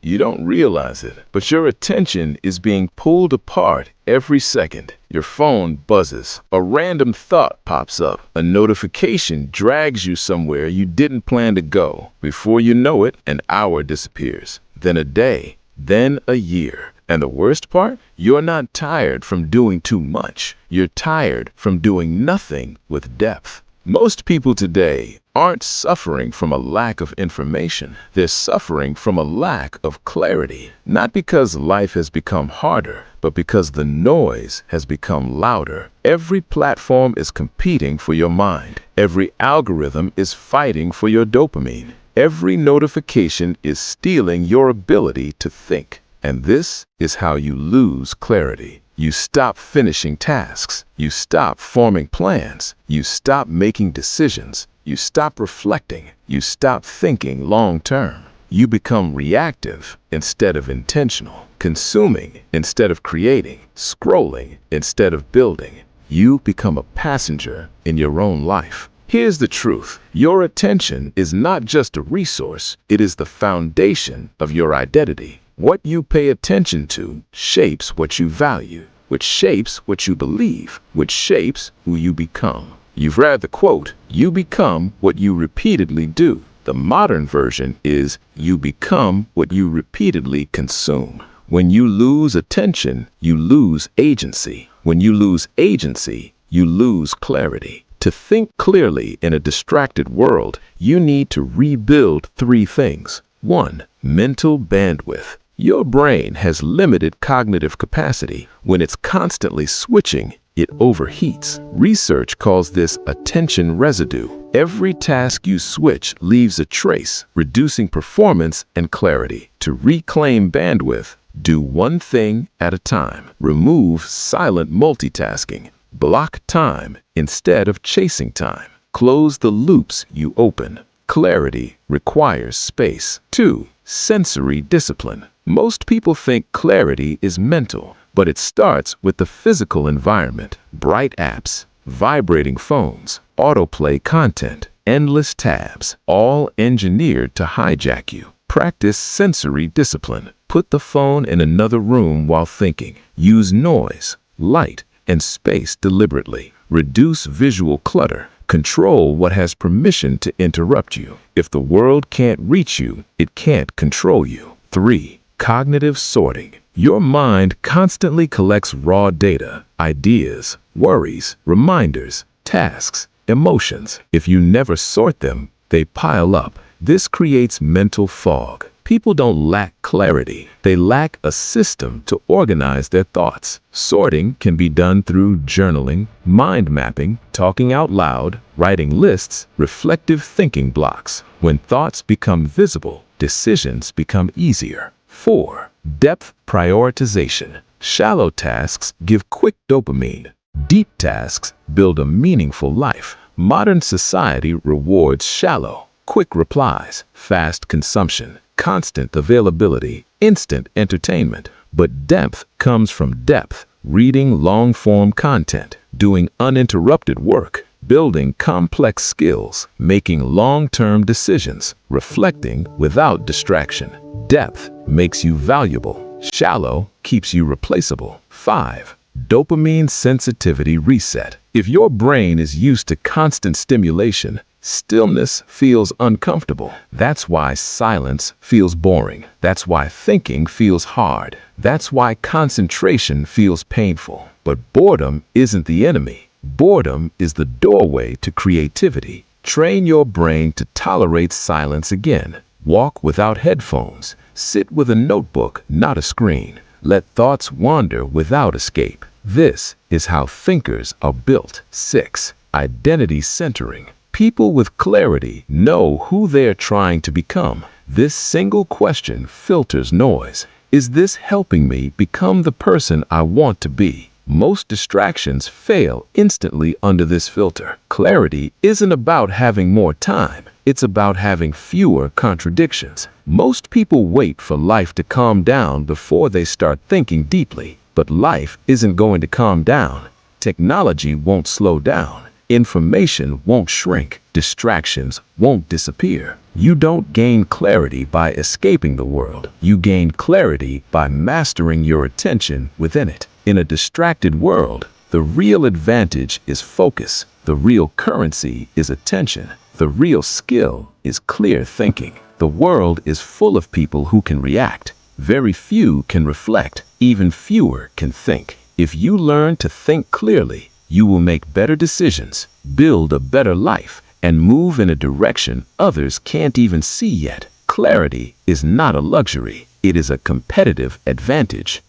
You don't realize it, but your attention is being pulled apart every second. Your phone buzzes, a random thought pops up, a notification drags you somewhere you didn't plan to go. Before you know it, an hour disappears, then a day, then a year. And the worst part? You're not tired from doing too much. You're tired from doing nothing with depth. Most people today aren't suffering from a lack of information. They're suffering from a lack of clarity. Not because life has become harder, but because the noise has become louder. Every platform is competing for your mind. Every algorithm is fighting for your dopamine. Every notification is stealing your ability to think. And this is how you lose clarity. You stop finishing tasks. You stop forming plans. You stop making decisions. You stop reflecting. You stop thinking long term. You become reactive instead of intentional, consuming instead of creating, scrolling instead of building. You become a passenger in your own life. Here's the truth. Your attention is not just a resource. It is the foundation of your identity. What you pay attention to shapes what you value, which shapes what you believe, which shapes who you become. You've read the quote, "You become what you repeatedly do." The modern version is, "You become what you repeatedly consume." When you lose attention, you lose agency. When you lose agency, you lose clarity. To think clearly in a distracted world, you need to rebuild three things. 1. Mental bandwidth. Your brain has limited cognitive capacity. When it's constantly switching, it overheats. Research calls this attention residue. Every task you switch leaves a trace, reducing performance and clarity. To reclaim bandwidth, do one thing at a time. Remove silent multitasking. Block time instead of chasing time. Close the loops you open. Clarity requires space. 2. Sensory discipline. Most people think clarity is mental, but it starts with the physical environment. Bright apps, vibrating phones, autoplay content, endless tabs, all engineered to hijack you. Practice sensory discipline. Put the phone in another room while thinking. Use noise, light, and space deliberately. Reduce visual clutter. Control what has permission to interrupt you. If the world can't reach you, it can't control you. 3. Cognitive sorting. Your mind constantly collects raw data, ideas, worries, reminders, tasks, emotions. If you never sort them, they pile up. This creates mental fog. People don't lack clarity. They lack a system to organize their thoughts. Sorting can be done through journaling, mind mapping, talking out loud, writing lists, reflective thinking blocks. When thoughts become visible, decisions become easier. 4. Depth prioritization. Shallow tasks give quick dopamine. Deep tasks build a meaningful life. Modern society rewards shallow, quick replies, fast consumption, constant availability, instant entertainment. But depth comes from depth. Reading long-form content, doing uninterrupted work, building complex skills, making long-term decisions, reflecting without distraction. Depth makes you valuable. Shallow keeps you replaceable. 5. Dopamine sensitivity reset. If your brain is used to constant stimulation, stillness feels uncomfortable. That's why silence feels boring. That's why thinking feels hard. That's why concentration feels painful. But boredom isn't the enemy. Boredom is the doorway to creativity. Train your brain to tolerate silence again. Walk without headphones. Sit with a notebook, not a screen. Let thoughts wander without escape. This is how thinkers are built. 6. Identity centering. People with clarity know who they are trying to become. This single question filters noise. Is this helping me become the person I want to be? Most distractions fail instantly under this filter. Clarity isn't about having more time. It's about having fewer contradictions. Most people wait for life to calm down before they start thinking deeply. But life isn't going to calm down. Technology won't slow down. Information won't shrink. distractions won't disappear. You don't gain clarity by escaping the world. You gain clarity by mastering your attention within it. In a distracted world, the real advantage is focus. The real currency is attention. The real skill is clear thinking. The world is full of people who can react. Very few can reflect. Even fewer can think. If you learn to think clearly, you will make better decisions, build a better life, and move in a direction others can't even see yet. Clarity is not a luxury. It is a competitive advantage.